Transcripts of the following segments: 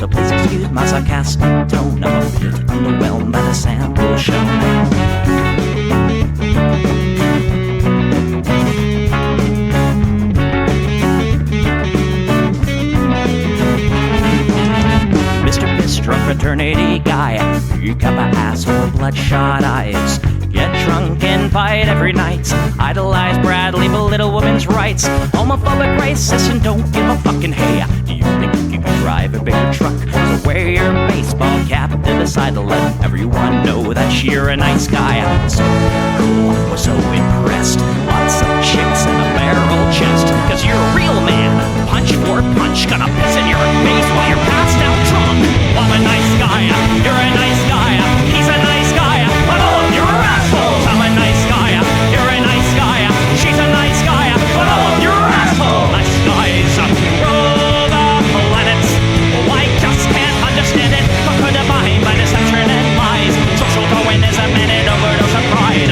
so please excuse my sarcastic tone. I'm a bit underwhelmed by the sample shown. Drunk fraternity guy, you got my asshole, bloodshot eyes. Get drunk and fight every night. Idolize Bradley, belittle women's rights. Homophobic, racist, and don't give a fucking hey. Do you think you can drive a bigger truck? So wear your baseball cap to the side to let everyone know that you're a nice guy. So cool, we're so impressed. Lots of chicks in a barrel chest. Cause you're a real man. Punch for punch, gonna piss in your face while you're passed out drunk. I'm a nice guy, you're a nice guy. He's a nice guy, but all of you are assholes. I'm a nice guy, you're a nice guy. She's a nice guy, but all of you are assholes. Nice guys rule the planet. Oh, I just can't understand it. Conquer divine by deception and lies. Social Darwinism and an overdose of pride.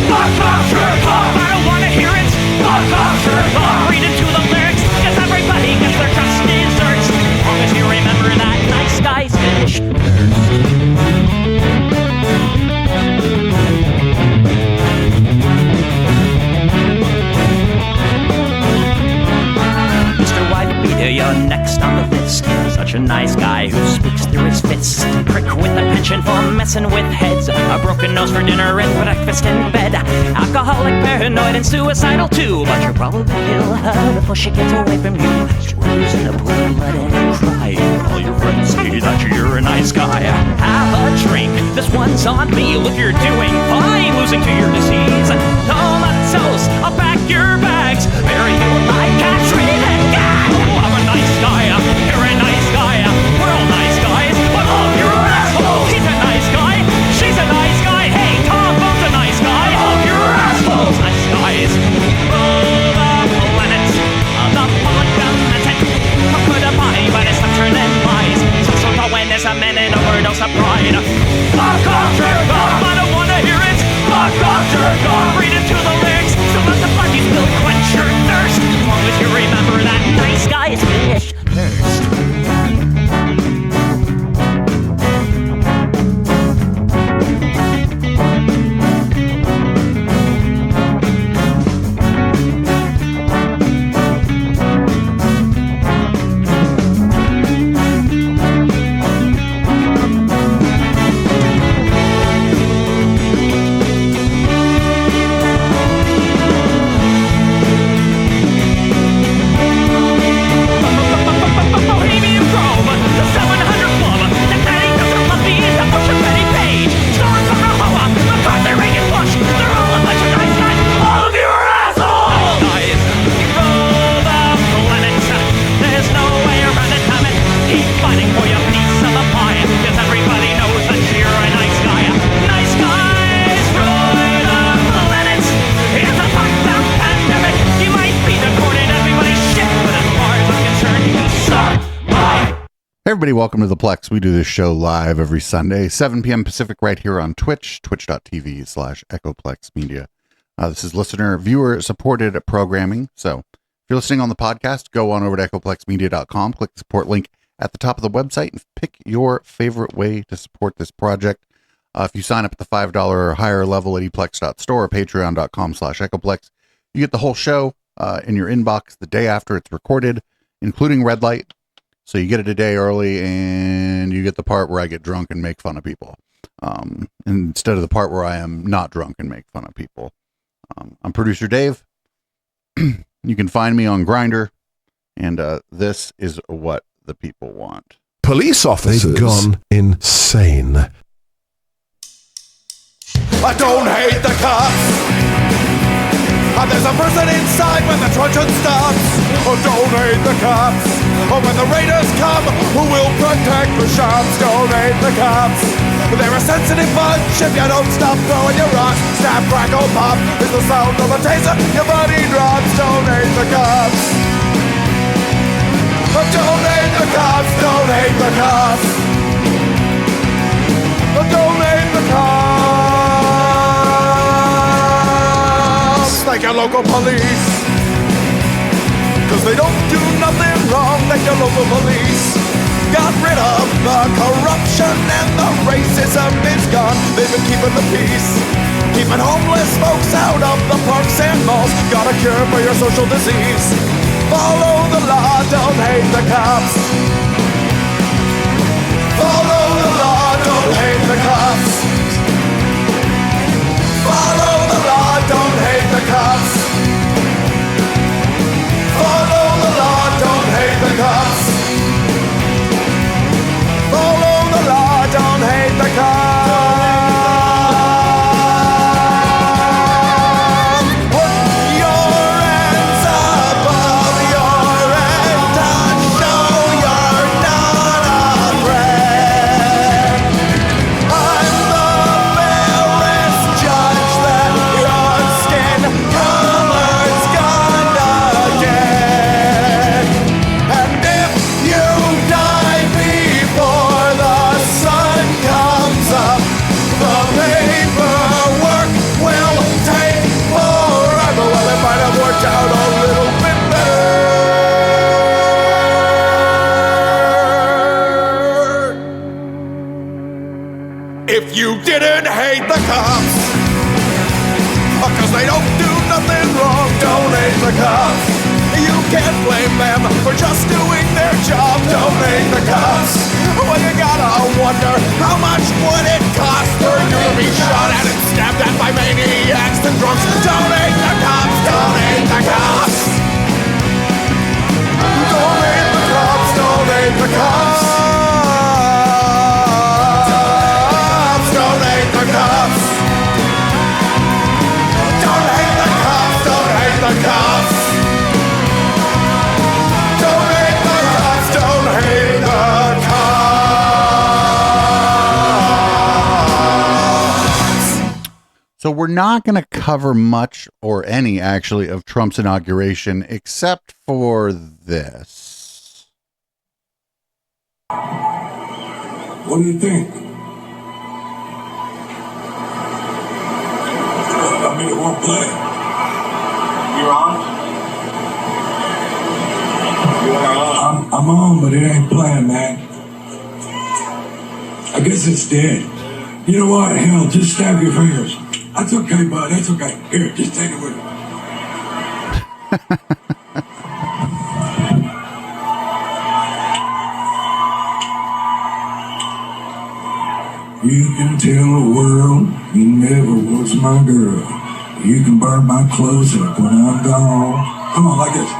Fuck off, jerk off. I don't wanna hear it. Fuck off, jerk off. Read into the lyrics, cause everybody gets their just desserts. As long as you remember that nice guys finish Mr. Wife Beater, you're next on the list. Such a nice guy who speaks through his fists. Prick with a penchant for messing with heads. A broken nose for dinner and breakfast in bed. Alcoholic, paranoid, and suicidal too. But you'll probably kill her before she gets away from you. She rolls in the pool of blood and cry. All your friends say that you're a nice guy. Have a drink, this one's on me. Look, you're doing fine, losing to your disease. Comatose, I'll pack your bags. Bury you alive, castrated and gagged. I'm a nice guy, you're a nice guy. We're all nice guys, but all of you are assholes. He's a nice guy, she's a nice guy. Hey, Tom Bone's a nice guy. All of you are assholes. Nice guys rule the planet. The public limited. Conquer divine by deception and lies. Social Darwinism and an overdose of pride. Fuck off, jerk off. I don't wanna hear it. Fuck off, jerk off. Read into the lyrics, so let the bucket spill quench your thirst. As long as you remember that nice guys finish first. Hey everybody, welcome to the Plex. We do this show live every Sunday, 7 p.m. Pacific, right here on Twitch, twitch.tv/EchoPlex Media. This is listener, viewer supported programming. So if you're listening on the podcast, go on over to echoplexmedia.com, click the support link at the top of the website, and pick your favorite way to support this project. If you sign up at the $5 or higher level at eplex.store or patreon.com/echoplex, you get the whole show in your inbox the day after it's recorded, including red light. So you get it a day early, and you get the part where I get drunk and make fun of people, instead of the part where I am not drunk and make fun of people. I'm producer Dave. You can find me on Grindr, and this is what the people want. Police officers. They've gone insane. I don't hate the cops. There's a person inside when the truncheon stops. Oh, don't hate the cops. Oh, when the raiders come, who will protect the shops? Don't hate the cops. They're a sensitive bunch if you don't stop throwing your rocks. Snap, crackle, pop is the sound of a taser. Your body drops. Don't hate the cops. Oh, don't hate the cops. Don't hate the cops. Oh, don't hate the cops. Like your local police, cause they don't do nothing wrong. Like your local police got rid of believe in keeping the peace. Keeping homeless folks out of the parks and malls. Got a cure for your social disease. Follow the law, don't hate the cops. Follow the law, don't hate the cops. Follow the law, don't hate the cops. Follow the law, don't hate the cops. Follow the law, don't hate the cops. If you didn't hate the cops, cause they don't do nothing wrong, don't hate the cops. You can't blame them for just doing their job, don't hate the cops. Well, you gotta wonder, how much would it cost for you to be shot at and stabbed at by maniacs and drunks? Don't hate the cops, don't hate the cops. Don't hate the cops, don't hate the cops. Don't hate the cops. Don't hate the cops. Don't hate the cops. Don't hate the cops. Don't hate the cops. So we're not going to cover much or any actually of Trump's inauguration except for this. What do you think? I mean, it won't play. You're on? I'm on, but it ain't playing, man. I guess it's dead. You know what? Hell, just stab your fingers. That's okay, bud. That's okay. Here, just take it with you. You can tell the world you never was my girl. You can burn my clothes up when I'm gone. Come on, like this.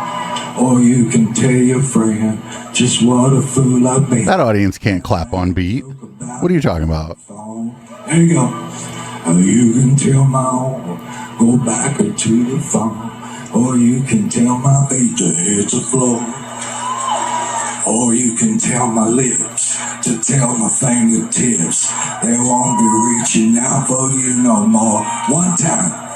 Or you can tell your friend just what a fool I've been. That audience can't clap on beat. What are you talking about? There you go. You can tell my own, go back to the phone. Or you can tell my feet to hit the floor. Or you can tell my lips to tell my fingertips they won't be reaching out for you no more. One time,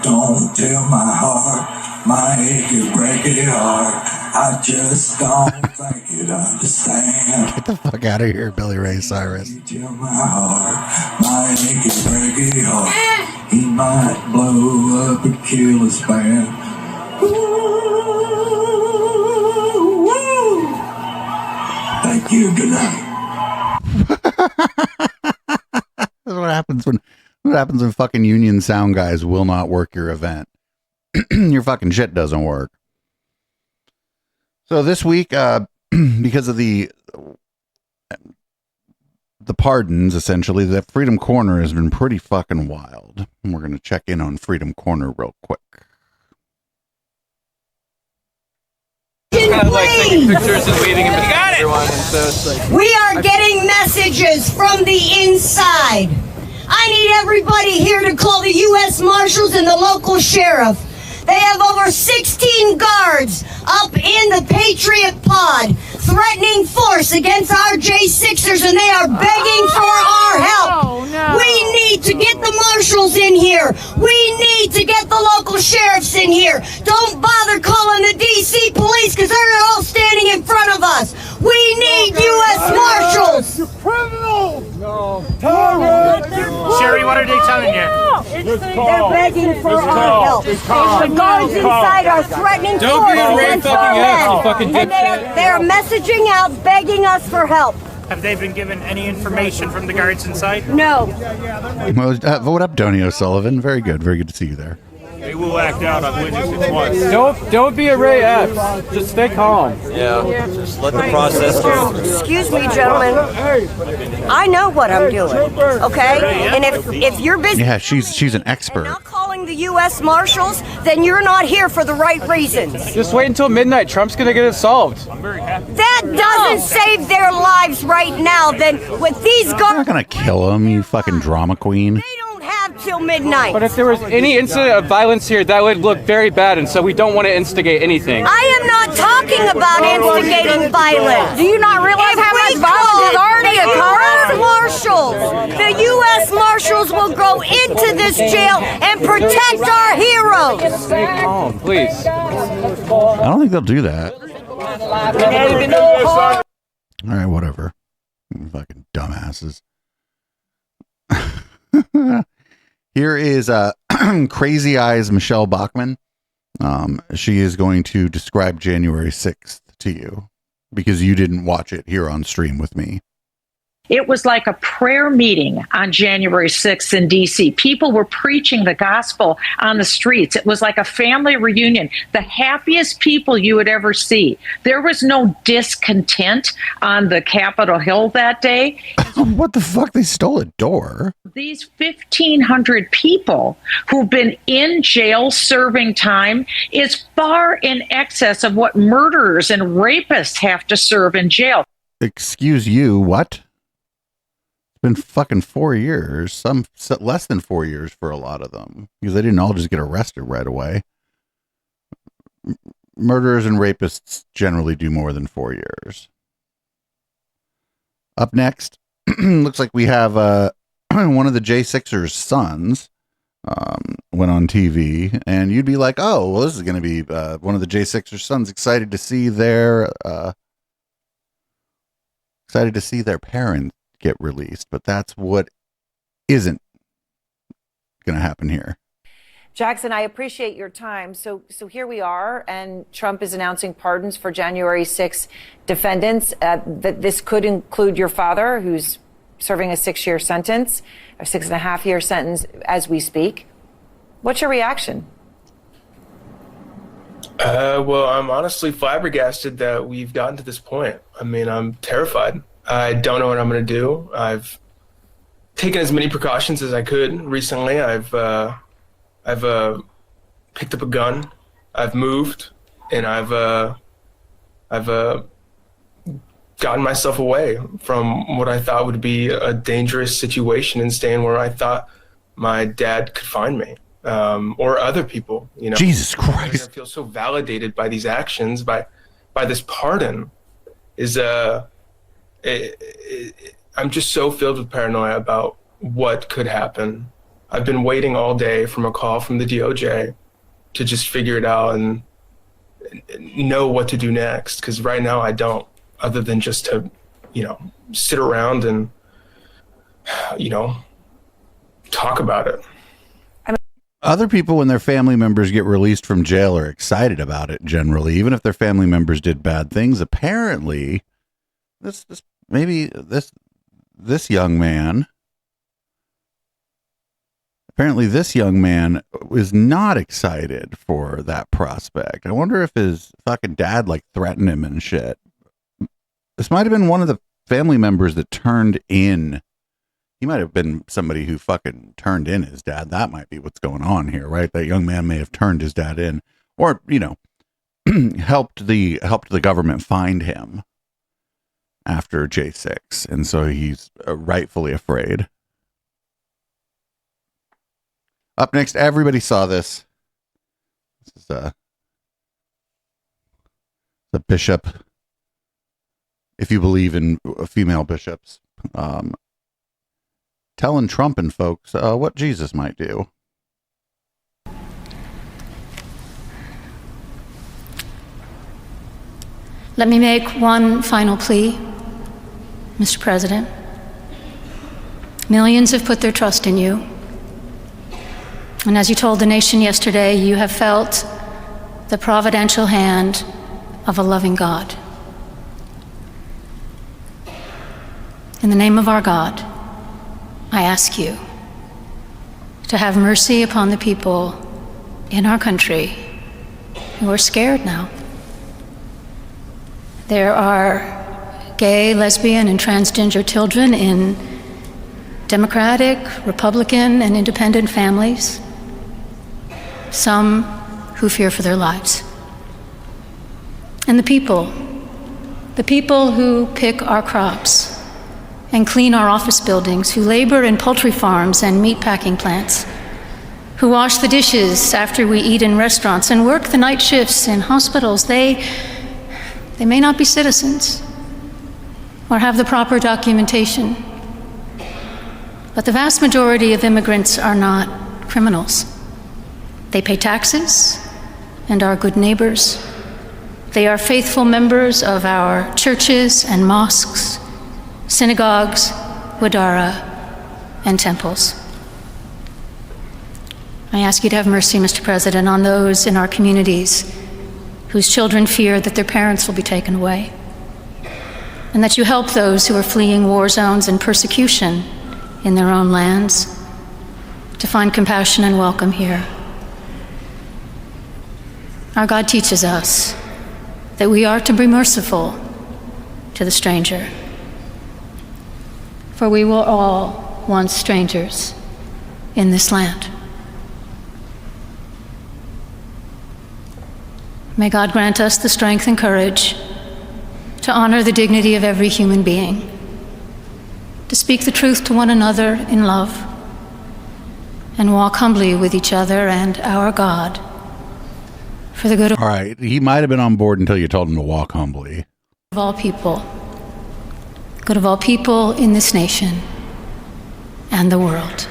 don't tell my heart, my achy breaky heart. I just don't think you'd understand. Get the fuck out of here, Billy Ray Cyrus. You tell my heart, my achy breaky heart, he might blow up and kill his band. Thank you. Good night. That's what happens when fucking union sound guys will not work your event. Your fucking shit doesn't work. So this week, because of the pardons, essentially, the Freedom Corner has been pretty fucking wild. And we're going to check in on Freedom Corner real quick. Kind of like taking pictures and waving in between everyone, and so it's like we are getting messages from the inside. I need everybody here to call the U.S. Marshals and the local sheriff. They have over 16 guards up in the Patriot Pod threatening force against our J6ers, and they are begging for our help. No. We need to get the marshals in here. We need to get the local sheriffs in here. Don't bother calling the D.C. police because they're all standing in front of us. We need U.S. Marshals. You criminal! No. Sherry, what are they telling you? They're begging for our help. The guards inside are threatening Don't force be a Ray against fucking our ass, you men. fucking And they're messaging out, begging us for help. Have they been given any information from the guards inside? No. Well, vote up, Donnie O'Sullivan. Very good to see you there. They will act out on witnesses once. Don't be a Ray Epps. Just stay calm. Yeah, just let the process go. Excuse me, gentlemen. I know what I'm doing, okay? And if you're busy Yeah, she's an expert. not calling the U.S. Marshals, then you're not here for the right reasons. Just wait until midnight. Trump's gonna get it solved. That doesn't save their lives right now. Then with these You're guards, not gonna kill him, you fucking drama queen. they don't have till midnight. But if there was any incident of violence here, that would look very bad, and so we don't want to instigate anything. I am not talking about instigating violence. Do you not realize how much violence has already occurred? Marshals, the U.S. Marshals will go into this jail and protect our heroes. Stay calm, please. I don't think they'll do that. All right, whatever. Fucking dumbasses. Here is Crazy Eyes Michelle Bachmann. She is going to describe January 6th to you because you didn't watch it here on stream with me. It was like a prayer meeting on January 6th in D.C. People were preaching the gospel on the streets. It was like a family reunion, the happiest people you would ever see. There was no discontent on the Capitol Hill that day. What the fuck? They stole a door. These 1,500 people who've been in jail serving time is far in excess of what murderers and rapists have to serve in jail. Excuse you, what? Been fucking 4 years, some less than 4 years for a lot of them, because they didn't all just get arrested right away. Murderers and rapists generally do more than 4 years. Up next, looks like we have one of the J6ers' sons went on TV, and you'd be like, oh, well, this is going to be one of the J6ers' sons excited to see their parents get released, but that's what isn't going to happen here. Jackson, I appreciate your time. So here we are, and Trump is announcing pardons for January 6 defendants. That this could include your father, who's serving a 6-year sentence, a 6.5-year sentence as we speak. What's your reaction? Well, I'm honestly flabbergasted that we've gotten to this point. I mean, I'm terrified. I don't know what I'm going to do. I've taken as many precautions as I could recently. I've picked up a gun. I've moved, and I've gotten myself away from what I thought would be a dangerous situation and staying where I thought my dad could find me, or other people. You know, Jesus Christ! I feel so validated by these actions, by this pardon. I'm just so filled with paranoia about what could happen. I've been waiting all day from a call from the DOJ to just figure it out and know what to do next. Because right now I don't, other than just to, sit around and, talk about it. Other people, when their family members get released from jail, are excited about it generally, even if their family members did bad things. Apparently, this young man was not excited for that prospect. I wonder if his fucking dad threatened him and shit. This might have been one of the family members that turned in. He might have been somebody who fucking turned in his dad. That might be what's going on here, right? That young man may have turned his dad in, or helped the government find him after J6, and so he's rightfully afraid. Up next, everybody saw this. This is the bishop, if you believe in female bishops, telling Trump and folks what Jesus might do. Let me make one final plea, Mr. President. Millions have put their trust in you. And as you told the nation yesterday, you have felt the providential hand of a loving God. in the name of our God, I ask you to have mercy upon the people in our country who are scared now. There are gay, lesbian, and transgender children in Democratic, Republican, and independent families, some who fear for their lives. And the people who pick our crops and clean our office buildings, who labor in poultry farms and meat packing plants, who wash the dishes after we eat in restaurants and work the night shifts in hospitals, they may not be citizens or have the proper documentation, but the vast majority of immigrants are not criminals. They pay taxes and are good neighbors. They are faithful members of our churches and mosques, synagogues, wadara, and temples. I ask you to have mercy, Mr. President, on those in our communities whose children fear that their parents will be taken away, and that you help those who are fleeing war zones and persecution in their own lands to find compassion and welcome here. Our God teaches us that we are to be merciful to the stranger, for we were all once strangers in this land. May God grant us the strength and courage to honor the dignity of every human being, to speak the truth to one another in love, and walk humbly with each other and our God for the good of all right. He might have been on board until you told him to walk humbly. all people, good of all people in this nation and the world.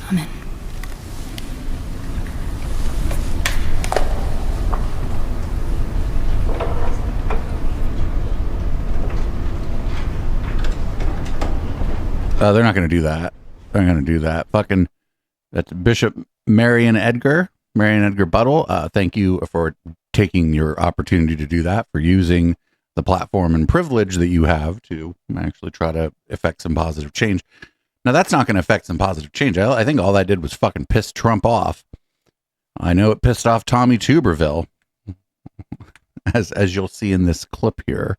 Amen. They're not going to do that. They're not going to do that. Fucking, that's Bishop Marion Edgar Buttle. Thank you for taking your opportunity to do that, for using the platform and privilege that you have to actually try to affect some positive change. Now, that's not going to affect some positive change. I think all that did was fucking piss Trump off. I know it pissed off Tommy Tuberville, as you'll see in this clip here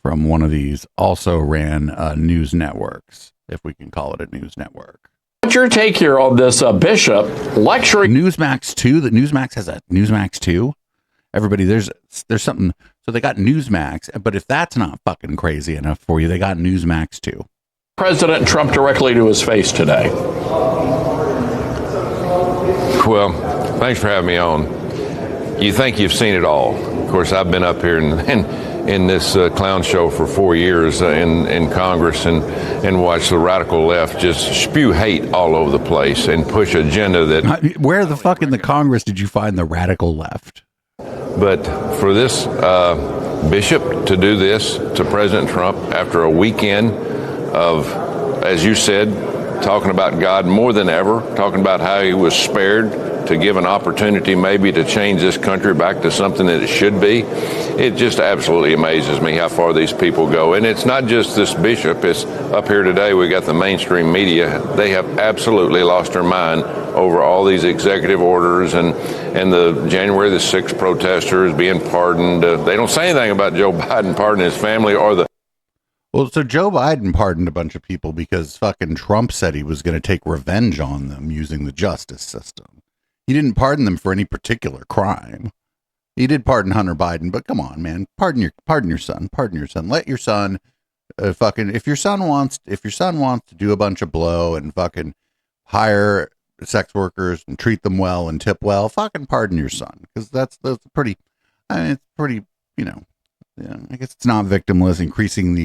from one of these also ran news networks, if we can call it a news network. What's your take here on this bishop lecturing? Newsmax 2, that Newsmax has a Newsmax 2. Everybody, there's something. So they got Newsmax, but if that's not fucking crazy enough for you, they got Newsmax 2. President Trump directly to his face today. Well, thanks for having me on. You think you've seen it all. Of course, I've been up here in this clown show for 4 years in Congress and watched the radical left just spew hate all over the place and push agenda that... Where the fuck in the Congress did you find the radical left? But for this bishop to do this to President Trump after a weekend of, as you said, talking about God more than ever, talking about how he was spared to give an opportunity maybe to change this country back to something that it should be. It just absolutely amazes me how far these people go. And it's not just this bishop. It's up here today, we got the mainstream media. They have absolutely lost their mind over all these executive orders and the January the 6th protesters being pardoned. They don't say anything about Joe Biden pardoning his family or the... Well, so Joe Biden pardoned a bunch of people because fucking Trump said he was going to take revenge on them using the justice system. He didn't pardon them for any particular crime. He did pardon Hunter Biden, but come on, man, pardon your son. Let your son, if your son wants to do a bunch of blow and fucking hire sex workers and treat them well and tip well, fucking pardon your son, because that's pretty. I mean, it's pretty, yeah, I guess it's not victimless. Increasing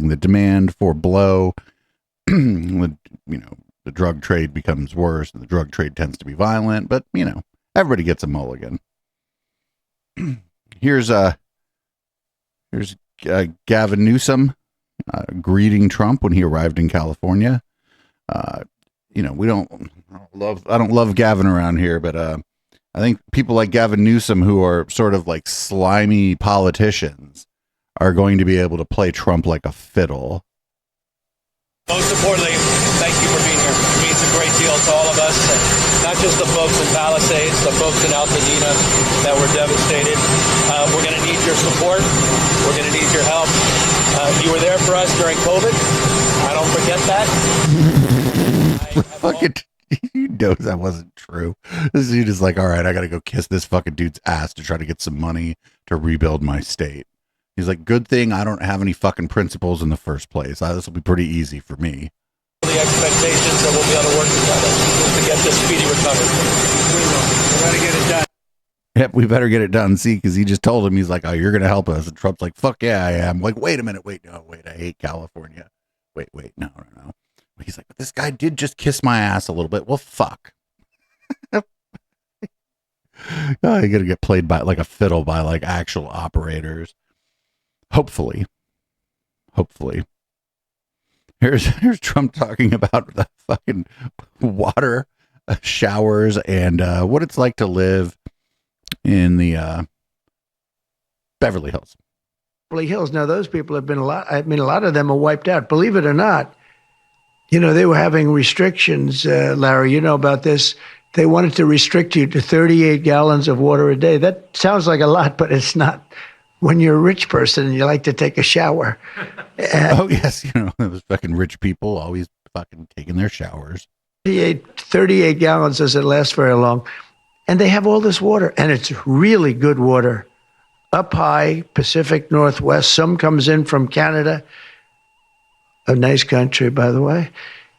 the demand for blow, the drug trade becomes worse, and the drug trade tends to be violent. But everybody gets a mulligan. Here's Gavin Newsom greeting Trump when he arrived in California. I don't love Gavin around here, but I think people like Gavin Newsom, who are sort of like slimy politicians, are going to be able to play Trump like a fiddle. Most importantly, thank you for being here. It means a great deal to all of us, not just the folks in Palisades, the folks in Altadena that were devastated. We're going to need your support. We're going to need your help. You were there for us during COVID. I don't forget that. Fucking, you know that wasn't true. This dude is like, all right, I got to go kiss this fucking dude's ass to try to get some money to rebuild my state. He's like, good thing I don't have any fucking principles in the first place. This will be pretty easy for me. The expectations that we'll be able to work together to get this speedy recovery. We will. We're going to get it done. Yep, we better get it done. See, because he just told him, he's like, oh, you're going to help us. And Trump's like, fuck yeah, I am. Like, wait a minute. Wait, I hate California. Wait, no. He's like, but this guy did just kiss my ass a little bit. Well, fuck. Oh, you're going to get played by like a fiddle by like actual operators. Hopefully. Here's Trump talking about the fucking water, showers, and what it's like to live in the Beverly Hills. Beverly Hills. Now, those people have been a lot of them are wiped out. Believe it or not, they were having restrictions, Larry, you know about this. They wanted to restrict you to 38 gallons of water a day. That sounds like a lot, but it's not. When you're a rich person and you like to take a shower. Oh, yes. Those fucking rich people always fucking taking their showers. 38 gallons doesn't last very long. And they have all this water, and it's really good water. Up high, Pacific Northwest. Some comes in from Canada. A nice country, by the way.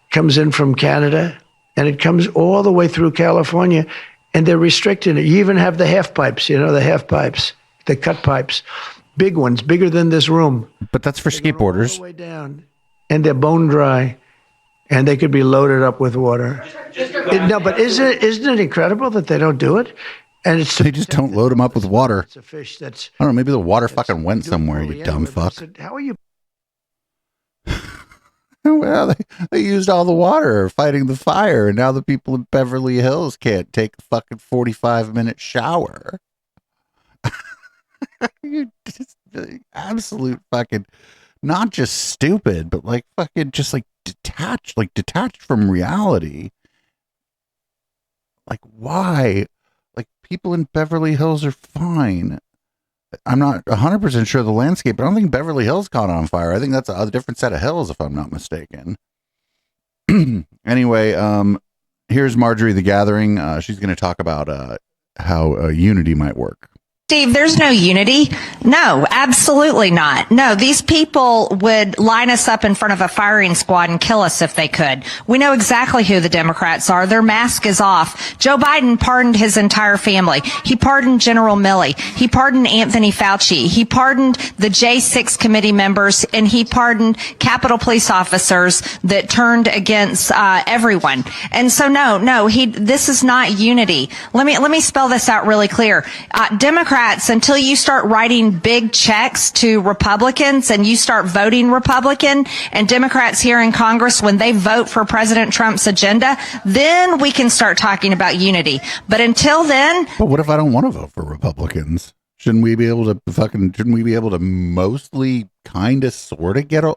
Comes in from Canada, and it comes all the way through California, and they're restricting it. You even have the half pipes, the half pipes. The cut pipes, big ones, bigger than this room. But that's for skateboarders. All the way down, and they're bone dry, and they could be loaded up with water. But isn't it incredible that they don't do it? And they just don't load them up with water. It's a fish that's. I don't know. Maybe the water fucking went somewhere. You dumb fuck. How are you? Well, they used all the water fighting the fire, and now the people in Beverly Hills can't take a fucking 45-minute shower. You just absolute fucking, not just stupid, but like fucking just like detached from reality. Like, why? Like, people in Beverly Hills are fine. I'm not 100% sure of the landscape, but I don't think Beverly Hills caught on fire. I think that's a different set of hills, if I'm not mistaken. Anyway, here's Marjorie the Gathering. She's going to talk about how unity might work. Steve, there's no unity. No, absolutely not. No, these people would line us up in front of a firing squad and kill us if they could. We know exactly who the Democrats are. Their mask is off. Joe Biden pardoned his entire family. He pardoned General Milley. He pardoned Anthony Fauci. He pardoned the J6 committee members, and he pardoned Capitol police officers that turned against everyone. And so this is not unity. Let me spell this out really clear. Democrats, until you start writing big checks to Republicans and you start voting Republican, and Democrats here in Congress, when they vote for President Trump's agenda, then we can start talking about unity. But until then. But what if I don't want to vote for Republicans? Shouldn't we be able to mostly kind of sort of get I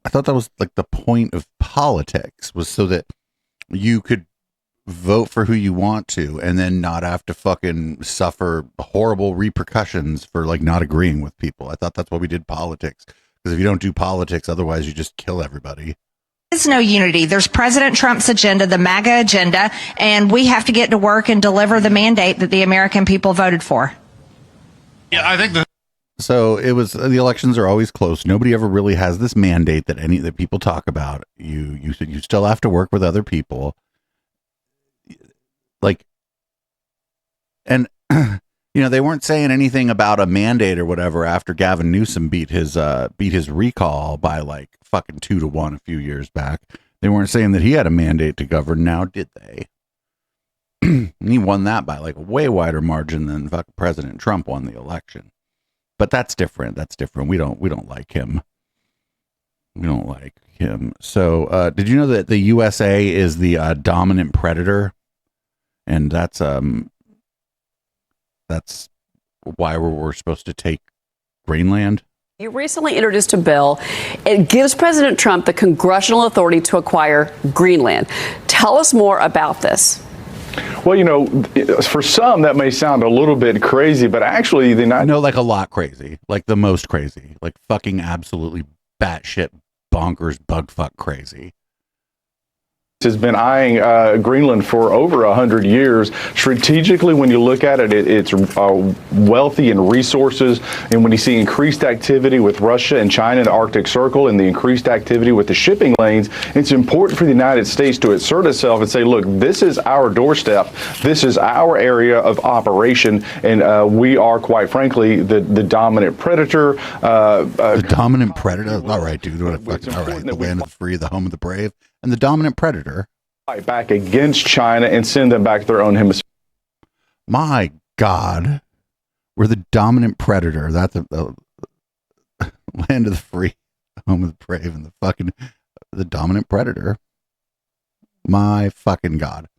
thought that was like the point of politics, was so that you could vote for who you want to and then not have to fucking suffer horrible repercussions for like not agreeing with people. I thought that's why we did politics, because if you don't do politics, otherwise you just kill everybody. There's no unity. There's President Trump's agenda, the MAGA agenda, and we have to get to work and deliver the mandate that the American people voted for. Yeah, I think that. So it was, the elections are always close. Nobody ever really has this mandate that people talk about. You still have to work with other people. Like, and they weren't saying anything about a mandate or whatever after Gavin Newsom beat his recall by like fucking 2-1 a few years back. They weren't saying that he had a mandate to govern now, did they? And he won that by like a way wider margin than fucking President Trump won the election. But that's different. We don't like him. We don't like him. So, did you know that the USA is the dominant predator? And that's why we're supposed to take Greenland. You recently introduced a bill. It gives President Trump the congressional authority to acquire Greenland. Tell us more about this. Well, you know, for some that may sound a little bit crazy, but actually like a lot crazy, like the most crazy, like fucking absolutely batshit bonkers bugfuck crazy. Has been eyeing Greenland for over 100 years. Strategically, when you look at it, it's wealthy in resources. And when you see increased activity with Russia and China in the Arctic Circle and the increased activity with the shipping lanes, it's important for the United States to assert itself and say, look, this is our doorstep. This is our area of operation. And we are, quite frankly, the dominant predator. The dominant predator? All right, dude. All right. The land of the free, the home of the brave. And the dominant predator. Fight back against China and send them back to their own hemisphere. My God. We're the dominant predator. That's the land of the free, home of the brave, and the dominant predator. My fucking God.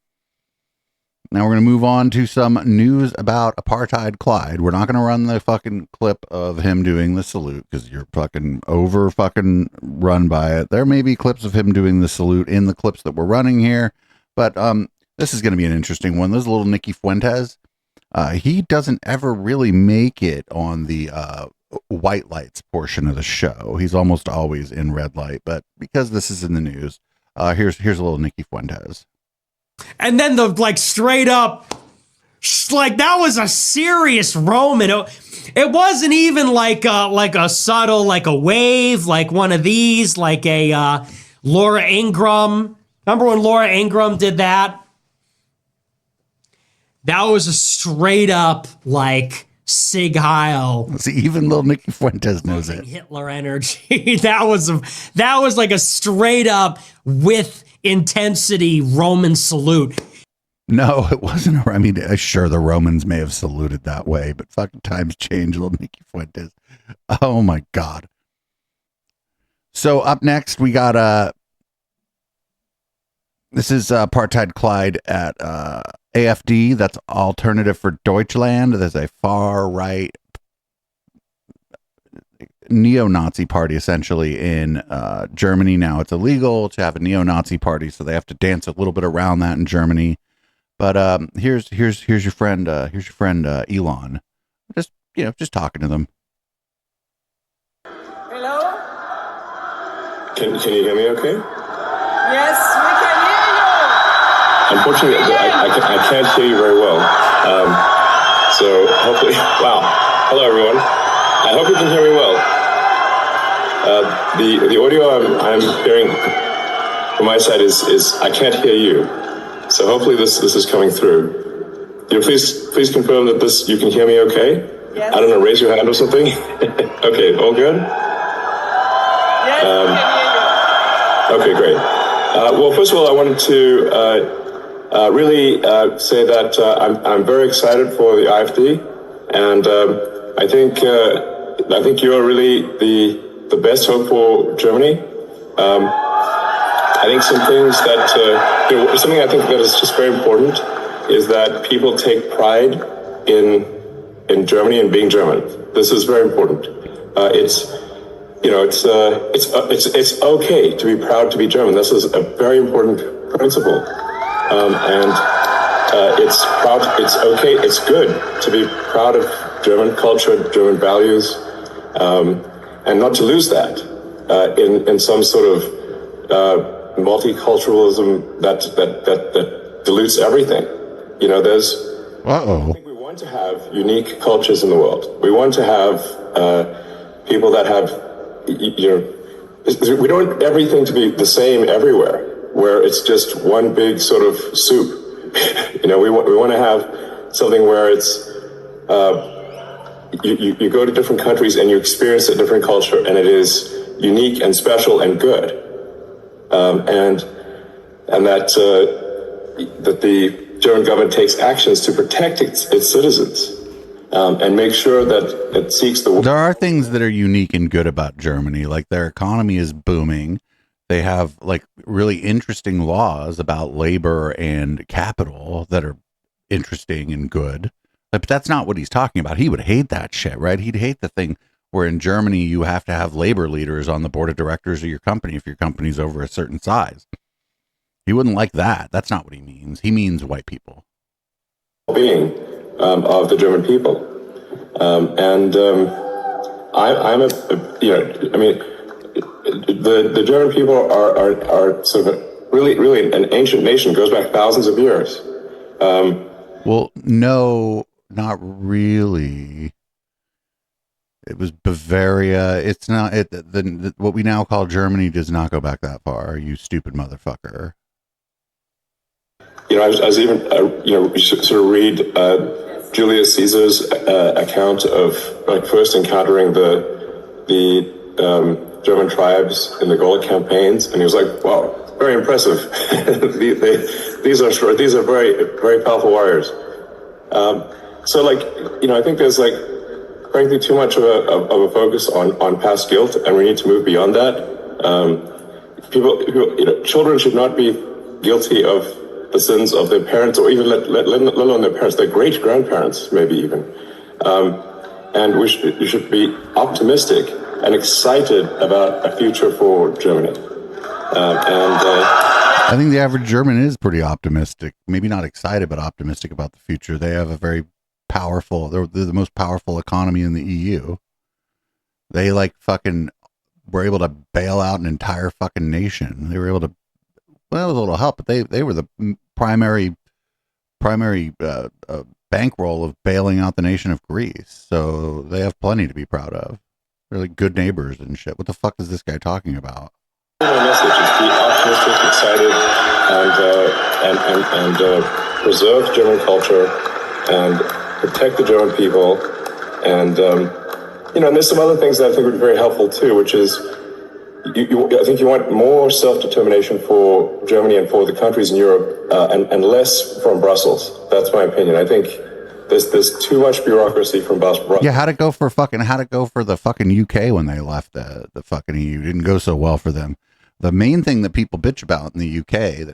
Now we're going to move on to some news about apartheid Clyde. We're not going to run the fucking clip of him doing the salute because you're fucking over fucking run by it. There may be clips of him doing the salute in the clips that we're running here, but this is going to be an interesting one. There's a little Nicky Fuentes. He doesn't ever really make it on the white lights portion of the show. He's almost always in red light, but because this is in the news, here's a little Nicky Fuentes. And then the straight up, that was a serious Roman. It wasn't even like a subtle, like a wave, like one of these, like a Laura Ingraham. Remember when Laura Ingraham did that? That was a straight up Sig Heil. See, even little Nicky Fuentes knows it. Hitler energy. that was like a straight up with intensity Roman salute. No, it wasn't. I mean, sure, the Romans may have saluted that way, but fucking times change, little Nicky Fuentes. Oh my God. So up next, we got this is Apartheid Clyde at AFD. That's Alternative for Deutschland. There's a far right neo-Nazi party essentially in Germany. Now it's illegal to have a neo-Nazi party, so they have to dance a little bit around that in Germany. But here's your friend Elon. Just talking to them. Hello? Can you hear me okay? Yes, we can hear you. Unfortunately, I can't hear you very well. So hopefully, wow. Hello everyone. I hope you can hear me well. The audio I'm hearing from my side is I can't hear you. So hopefully this is coming through. Please confirm that you can hear me okay? Yes. I don't know, raise your hand or something. Okay, all good? Yes, okay, great. Well, first of all, I wanted to really say that I'm very excited for the AfD, and I think you're really the best hope for Germany. I think some things that something I think that is just very important is that people take pride in Germany and being German. This is very important. It's okay to be proud to be German. This is a very important principle, and it's okay. It's good to be proud of German culture, German values, and not to lose that in some sort of multiculturalism that dilutes everything. I think we want to have unique cultures in the world. We want to have people that have, we don't want everything to be the same everywhere, where it's just one big sort of soup. We want to have something where it's, you go to different countries and you experience a different culture, and it is unique and special and good. And that the German government takes actions to protect its citizens, and make sure that it seeks the... There are things that are unique and good about Germany, like their economy is booming. They have really interesting laws about labor and capital that are interesting and good. But that's not what he's talking about. He would hate that shit, right? He'd hate the thing Where in Germany, you have to have labor leaders on the board of directors of your company if your company's over a certain size. He wouldn't like that. That's not what he means. He means white people. Being of the German people. I'm I mean, the German people are sort of really an ancient nation, goes back thousands of years. Well, no, not really. It was Bavaria. It's not what we now call Germany does not go back that far. You stupid motherfucker. You know, I was even you sort of read Julius Caesar's account of like first encountering the German tribes in the Gaulic campaigns, and he was like, "Wow, very impressive. These are very powerful warriors." So, like, I think there's like, frankly, too much of a focus on past guilt, and we need to move beyond that. Children should not be guilty of the sins of their parents, or even let alone their parents, their great grandparents, maybe even. And we should be optimistic and excited about a future for Germany. I think the average German is pretty optimistic. Maybe not excited, but optimistic about the future. They have a very powerful, they're the most powerful economy in the EU. They like fucking were able to bail out an entire fucking nation. They were able to, well, it was a little help, but they were the primary bankroll of bailing out the nation of Greece. So they have plenty to be proud of. They're like good neighbors and shit. What the fuck is this guy talking about? My message is be optimistic, excited, and preserve German culture and protect the German people. And and there's some other things that I think would be very helpful too, which is I think you want more self-determination for Germany and for the countries in Europe, and less from Brussels. That's my opinion. I think there's too much bureaucracy from Brussels. Yeah, how'd it go for the fucking UK when they left the fucking EU? It didn't go so well for them. The main thing that people bitch about in the UK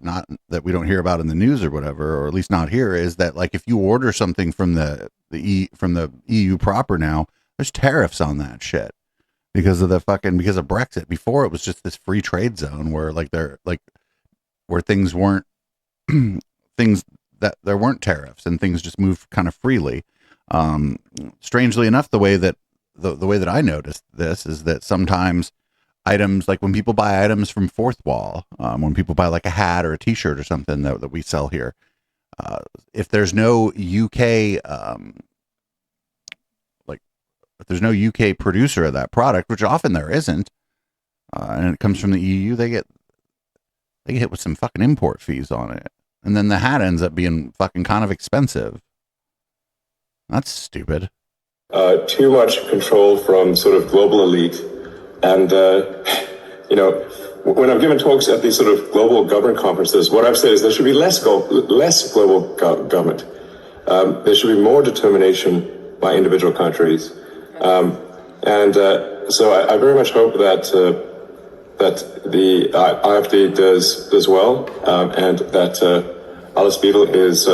that we don't hear about in the news or whatever, or at least not here, is that like if you order something from the EU proper now, there's tariffs on that shit. Because of Brexit. Before it was just this free trade zone where where things weren't things that there weren't tariffs and things just moved kind of freely. Strangely enough, the way that I noticed this is that sometimes items, like when people buy items from Fourth Wall, when people buy like a hat or a t-shirt or something that we sell here, if there's no UK if there's no UK producer of that product, which often there isn't, and it comes from the EU, they get hit with some fucking import fees on it. And then the hat ends up being fucking kind of expensive. That's stupid. Too much control from sort of global elite. And, when I've given talks at these sort of global government conferences, what I've said is there should be less global government. There should be more determination by individual countries. So I very much hope that the AfD does well, and that Alice Beadle does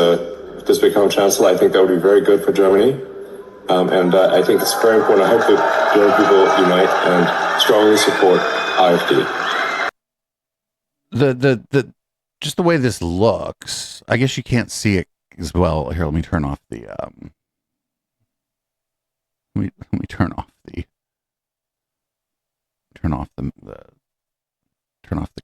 become chancellor. I think that would be very good for Germany, and I think it's very important. I hope that German people unite and strongly support AfD. The just the way this looks, I guess you can't see it as well. Here, let me turn off the Let me turn off the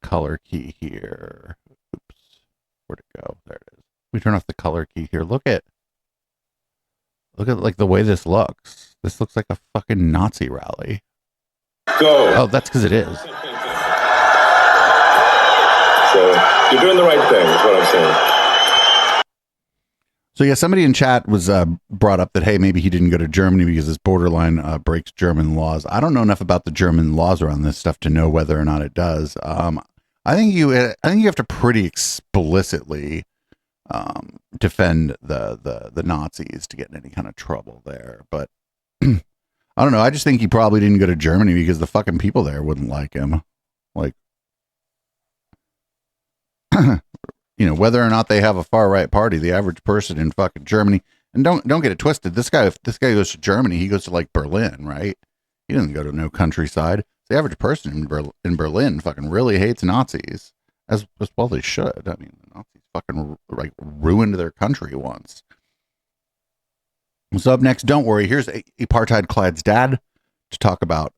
color key here. Oops, where'd it go? There it is. We turn off the color key here. Look at like the way this looks. This looks like a fucking Nazi rally. Go. Oh, that's because it is. So you're doing the right thing, is what I'm saying. So yeah, somebody in chat was brought up that, hey, maybe he didn't go to Germany because his borderline breaks German laws. I don't know enough about the German laws around this stuff to know whether or not it does. I think you have to pretty explicitly defend the Nazis to get in any kind of trouble there. But I don't know. I just think he probably didn't go to Germany because the fucking people there wouldn't like him. Like, whether or not they have a far right party, the average person in fucking Germany, and don't get it twisted. This guy, if this guy goes to Germany, he goes to like Berlin, right? He doesn't go to no countryside. The average person in Berlin fucking really hates Nazis, as well they should. I mean, the Nazis fucking like ruined their country once. So up next, don't worry. Here's Apartheid Clyde's dad to talk about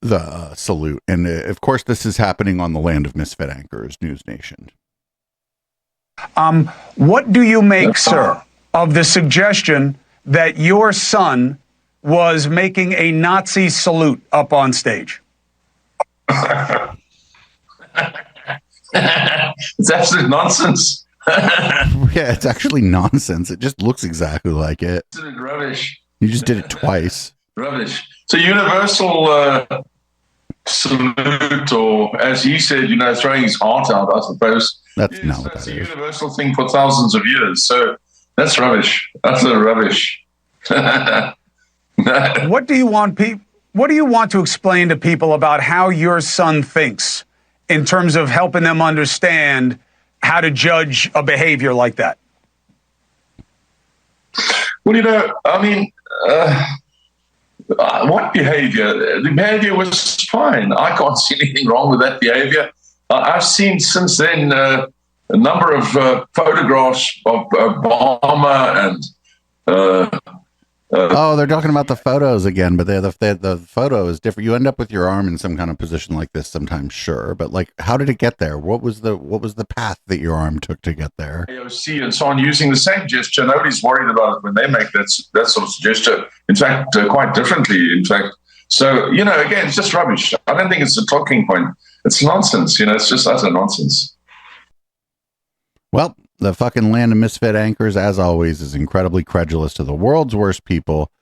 the salute, and of course, this is happening on the land of misfit anchors, News Nation. What do you make, sir, of the suggestion that your son was making a Nazi salute up on stage? It's absolute nonsense. Yeah, it's actually nonsense. It just looks exactly like it. Absolute rubbish. You just did it twice. Rubbish. It's a universal salute, or as he said, throwing his heart out, I suppose. That's not what That's that a is. universal thing for thousands of years. So that's rubbish. Absolute rubbish. What do you want to explain to people about how your son thinks in terms of helping them understand how to judge a behavior like that? Well, I mean, what behavior? The behavior was fine. I can't see anything wrong with that behavior. I've seen since then a number of photographs of Obama and they're talking about the photos again, but the photo is different. You end up with your arm in some kind of position like this sometimes, sure, but like, how did it get there? What was the path that your arm took to get there? AOC and so on using the same gesture. Nobody's worried about it when they make that sort of gesture. In fact, quite differently. In fact, so again, it's just rubbish. I don't think it's a talking point. It's nonsense. It's just utter nonsense. Well, the fucking land of misfit anchors, as always, is incredibly credulous to the world's worst people.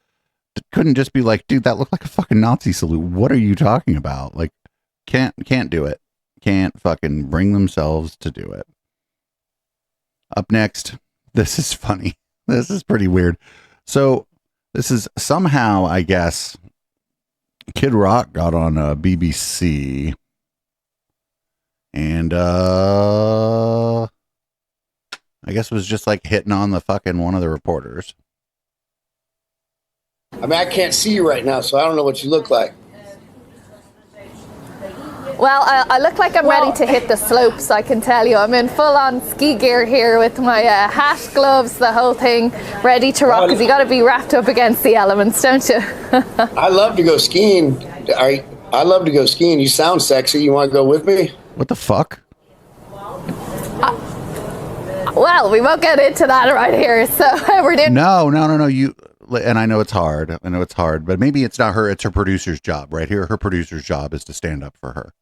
It couldn't just be like, dude, that looked like a fucking Nazi salute. What are you talking about? Like, can't do it. Can't fucking bring themselves to do it. Up next, this is funny. This is pretty weird. So, this is somehow, I guess, Kid Rock got on BBC, and I guess it was just like hitting on the fucking one of the reporters. I mean, I can't see you right now, so I don't know what you look like. Well, I look like I'm ready to hit the slopes, I can tell you. I'm in full-on ski gear here with my hat, gloves, the whole thing, ready to rock, because you got to be wrapped up against the elements, don't you? I love to go skiing. I love to go skiing. You sound sexy. You want to go with me? What the fuck? Well, we won't get into that right here. So we're doing. No. You, and I know it's hard. But maybe it's not her. It's her producer's job right here. Her producer's job is to stand up for her.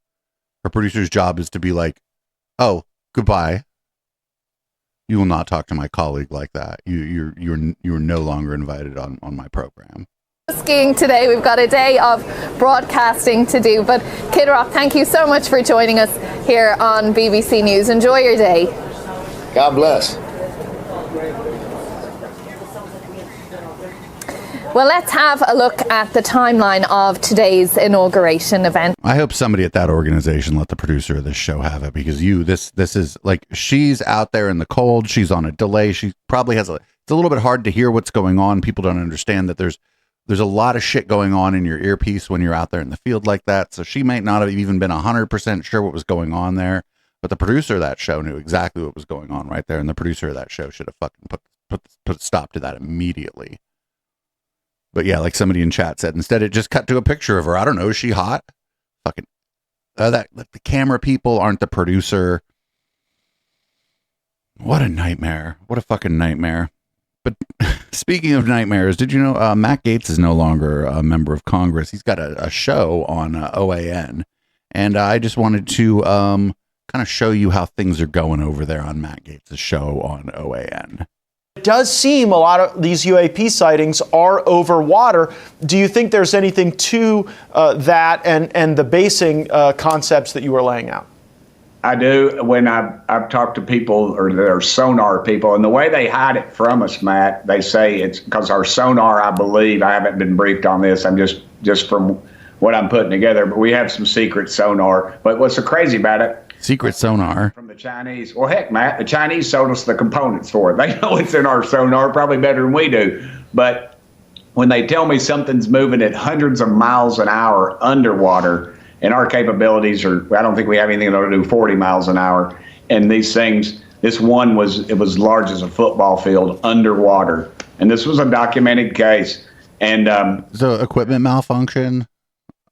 Her producer's job is to be like, "Oh, goodbye. You will not talk to my colleague like that. You're no longer invited on my program." Skiing today. We've got a day of broadcasting to do. But Kid Rock, thank you so much for joining us here on BBC News. Enjoy your day. God bless. Well, let's have a look at the timeline of today's inauguration event. I hope somebody at that organization let the producer of this show have it, because this is like, she's out there in the cold. She's on a delay. She probably has it's a little bit hard to hear what's going on. People don't understand that there's a lot of shit going on in your earpiece when you're out there in the field like that. So she might not have even been 100% sure what was going on there. But the producer of that show knew exactly what was going on right there, and the producer of that show should have fucking put a stop to that immediately. But yeah, like somebody in chat said, instead it just cut to a picture of her. I don't know, is she hot? Fucking that like, the camera people aren't the producer. What a nightmare! What a fucking nightmare! But speaking of nightmares, did you know Matt Gaetz is no longer a member of Congress? He's got a show on OAN, and I just wanted to kind of show you how things are going over there on Matt Gaetz' show on OAN. It does seem a lot of these UAP sightings are over water. Do you think there's anything to that and the basing concepts that you were laying out? I do. When I've talked to people, or their sonar people, and the way they hide it from us, Matt, they say it's because our sonar, I believe, I haven't been briefed on this, I'm just from what I'm putting together, but we have some secret sonar. But what's so crazy about it, secret sonar from the Chinese. Well, heck, Matt, the Chinese sold us the components for it. They know it's in our sonar probably better than we do. But when they tell me something's moving at hundreds of miles an hour underwater, and our capabilities are, I don't think we have anything that'll do 40 miles an hour. And these things, this one was large as a football field underwater. And this was a documented case. And so equipment malfunction,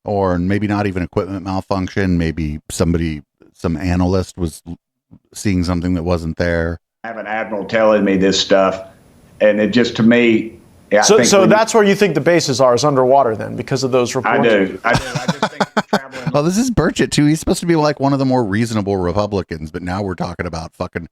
or maybe not even equipment malfunction. Maybe some analyst was seeing something that wasn't there. I have an admiral telling me this stuff. And it just, to me, yeah, so that's where you think the bases are, is underwater then, because of those reports? I do. I just think traveling. Well, this is Burchett too. He's supposed to be like one of the more reasonable Republicans, but now we're talking about fucking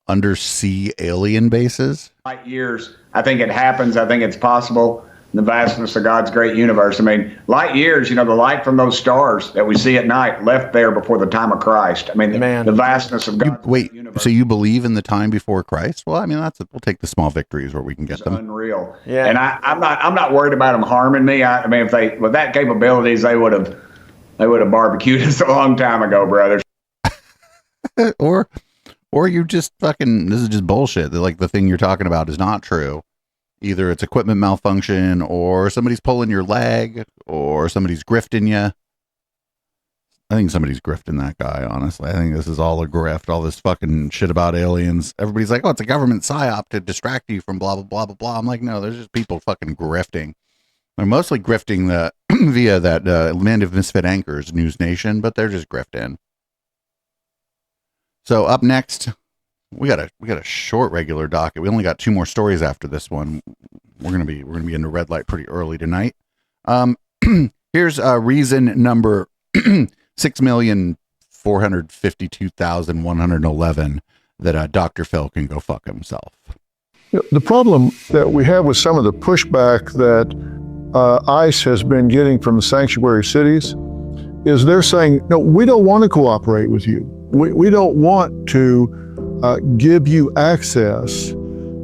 undersea alien bases. Light years. I think it happens. I think it's possible. The vastness of God's great universe. I mean, light years, the light from those stars that we see at night left there before the time of Christ. I mean, the vastness of God's great universe. So you believe in the time before Christ? Well, I mean, we'll take the small victories where we can get them. Unreal. Yeah. And I'm not worried about them harming me. I mean, if they, with that capabilities, they would have barbecued us a long time ago, brothers. or you just fucking, this is just bullshit. Like the thing you're talking about is not true. Either it's equipment malfunction, or somebody's pulling your leg, or somebody's grifting you. I think somebody's grifting that guy, honestly. I think this is all a grift, all this fucking shit about aliens. Everybody's like, oh, it's a government psyop to distract you from blah, blah, blah, blah, blah. I'm like, no, there's just people fucking grifting. They're mostly grifting via that Land of Misfit Anchors, News Nation, but they're just grifting. So up next, we got a short regular docket. We only got 2 more stories after this one. We're gonna be into red light pretty early tonight. Here's reason number 6,452,111 that Dr. Phil can go fuck himself. The problem that we have with some of the pushback that ICE has been getting from the sanctuary cities is they're saying, no, we don't want to cooperate with you. We don't want to give you access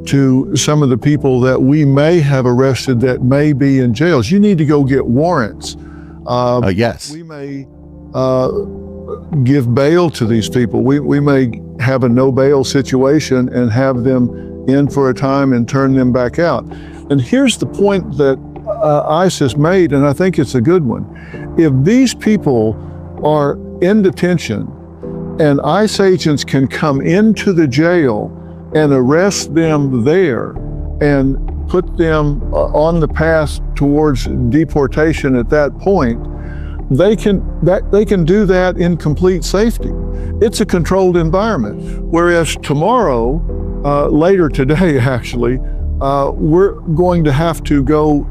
to some of the people that we may have arrested that may be in jails. You need to go get warrants. Yes. We may give bail to these people. We may have a no bail situation and have them in for a time and turn them back out. And here's the point that ICE has made, and I think it's a good one. If these people are in detention and ICE agents can come into the jail and arrest them there and put them on the path towards deportation at that point, they can do that in complete safety. It's a controlled environment. Whereas tomorrow, later today actually, we're going to have to go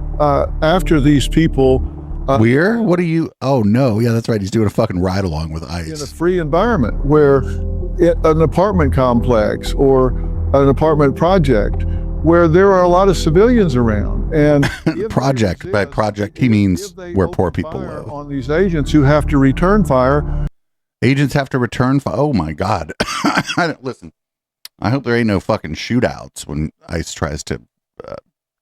after these people. What are you? Oh no, yeah, that's right. He's doing a fucking ride along with ICE in a free environment where an apartment complex or an apartment project where there are a lot of civilians around. And project by project, he means where poor people live. On these agents who have to return fire. Agents have to return fire. Oh my God! Listen, I hope there ain't no fucking shootouts when ICE tries to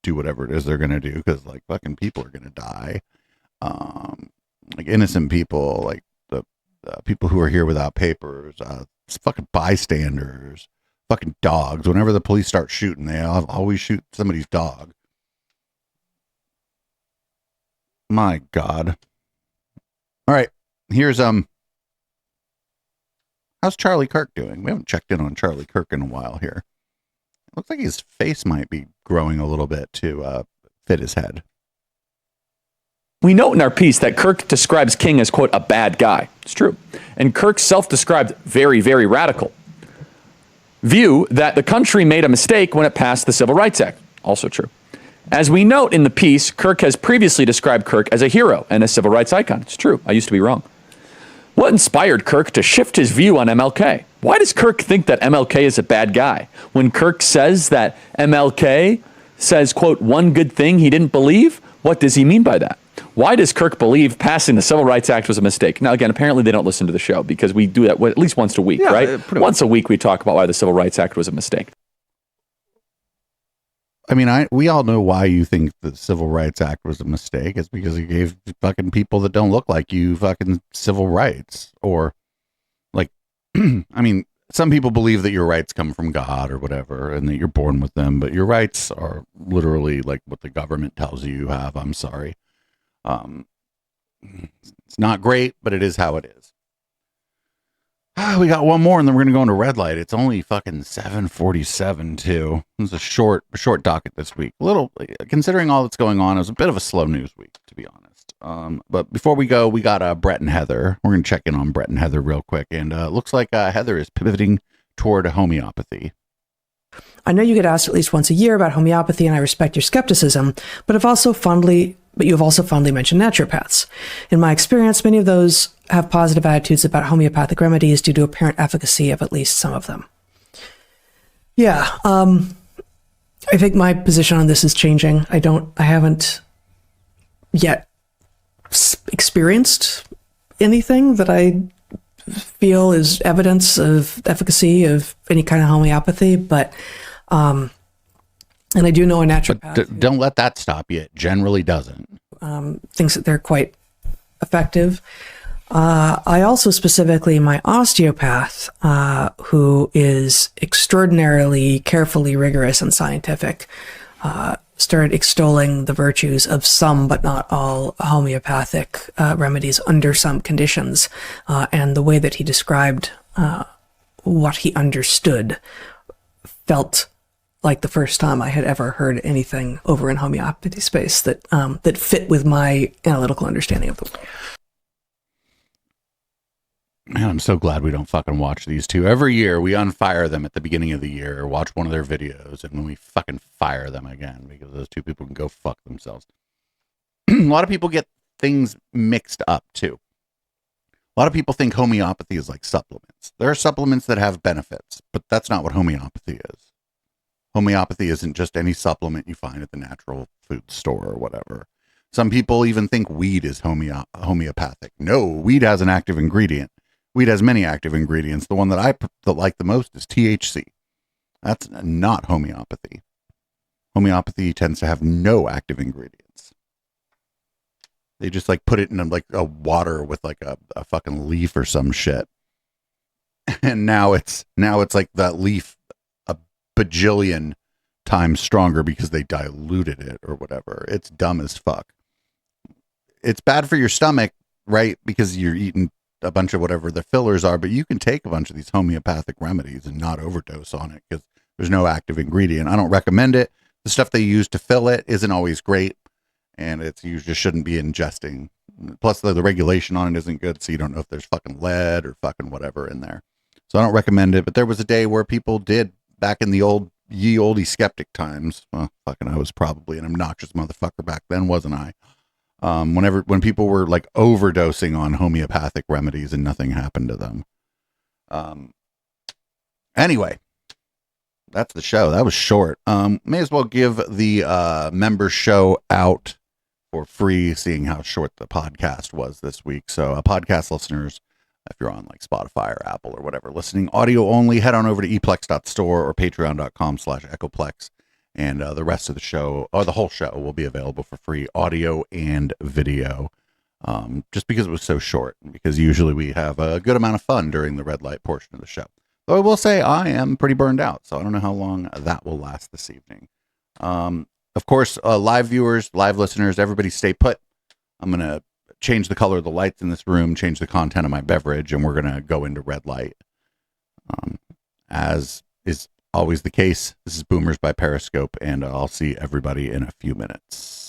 do whatever it is they're gonna do, because like fucking people are gonna die. Like innocent people, like the people who are here without papers, fucking bystanders, fucking dogs. Whenever the police start shooting, they always shoot somebody's dog. My God. All right, here's how's Charlie Kirk doing? We haven't checked in on Charlie Kirk in a while here. Looks like his face might be growing a little bit to fit his head. We note in our piece that Kirk describes King as, quote, a bad guy. It's true. And Kirk's self-described very, very radical view that the country made a mistake when it passed the Civil Rights Act. Also true. As we note in the piece, Kirk has previously described Kirk as a hero and a civil rights icon. It's true. I used to be wrong. What inspired Kirk to shift his view on MLK? Why does Kirk think that MLK is a bad guy? When Kirk says that MLK says, quote, one good thing he didn't believe, what does he mean by that? Why does Kirk believe passing the Civil Rights Act was a mistake? Now, again, apparently they don't listen to the show because we do that at least once a week, right? Once a week we talk about why the Civil Rights Act was a mistake. I mean, we all know why you think the Civil Rights Act was a mistake. It's because it gave fucking people that don't look like you fucking civil rights. Or, like, I mean, some people believe that your rights come from God or whatever, and that you're born with them, but your rights are literally like what the government tells you have. I'm sorry. It's not great, but it is how it is. We got one more, and then we're gonna go into red light. It's only fucking 7:47 too. It was a short docket this week. A little, considering all that's going on, it was a bit of a slow news week, to be honest. But before we go, we got Brett and Heather. We're gonna check in on Brett and Heather real quick, and it looks like Heather is pivoting toward homeopathy. I know you get asked at least once a year about homeopathy, and I respect your skepticism, but you have also fondly mentioned naturopaths. In my experience, many of those have positive attitudes about homeopathic remedies due to apparent efficacy of at least some of them. Yeah, I think my position on this is changing. I haven't yet experienced anything that I feel is evidence of efficacy of any kind of homeopathy, but and I do know a naturopath. But don't let that stop you. It generally doesn't. Thinks that they're quite effective. I also specifically, my osteopath, who is extraordinarily carefully rigorous and scientific, started extolling the virtues of some, but not all, homeopathic remedies under some conditions. And the way that he described what he understood felt like the first time I had ever heard anything over in homeopathy space that that fit with my analytical understanding of the world. Man, I'm so glad we don't fucking watch these two. Every year we unfire them at the beginning of the year, or watch one of their videos, and then we fucking fire them again because those two people can go fuck themselves. A lot of people get things mixed up too. A lot of people think homeopathy is like supplements. There are supplements that have benefits, but that's not what homeopathy is. Homeopathy isn't just any supplement you find at the natural food store or whatever. Some people even think weed is homeopathic. No, weed has an active ingredient. Weed has many active ingredients. The one that I like the most is THC. That's not homeopathy. Homeopathy tends to have no active ingredients. They just like put it in like a water with like a fucking leaf or some shit. And now it's like that leaf a bajillion times stronger because they diluted it or whatever. It's dumb as fuck. It's bad for your stomach, right? Because you're eating a bunch of whatever the fillers are, but you can take a bunch of these homeopathic remedies and not overdose on it because there's no active ingredient. I don't recommend it. The stuff they use to fill it isn't always great, and you just shouldn't be ingesting. Plus, the regulation on it isn't good, so you don't know if there's fucking lead or fucking whatever in there. So I don't recommend it, but there was a day where people did, back in the ye olde skeptic times. Well, fucking I was probably an obnoxious motherfucker back then, wasn't I? When people were like overdosing on homeopathic remedies and nothing happened to them. Anyway, that's the show. That was short. May as well give the members show out for free, seeing how short the podcast was this week. So podcast listeners, if you're on like Spotify or Apple or whatever, listening audio only, head on over to eplex.store or patreon.com/echoplex. And the rest of the show, or the whole show, will be available for free, audio and video, just because it was so short. Because usually we have a good amount of fun during the red light portion of the show. Though I will say I am pretty burned out, so I don't know how long that will last this evening. Of course, live viewers, live listeners, everybody stay put. I'm going to change the color of the lights in this room, change the content of my beverage, and we're going to go into red light. As is always the case, this is Boomers by Periscope, and I'll see everybody in a few minutes.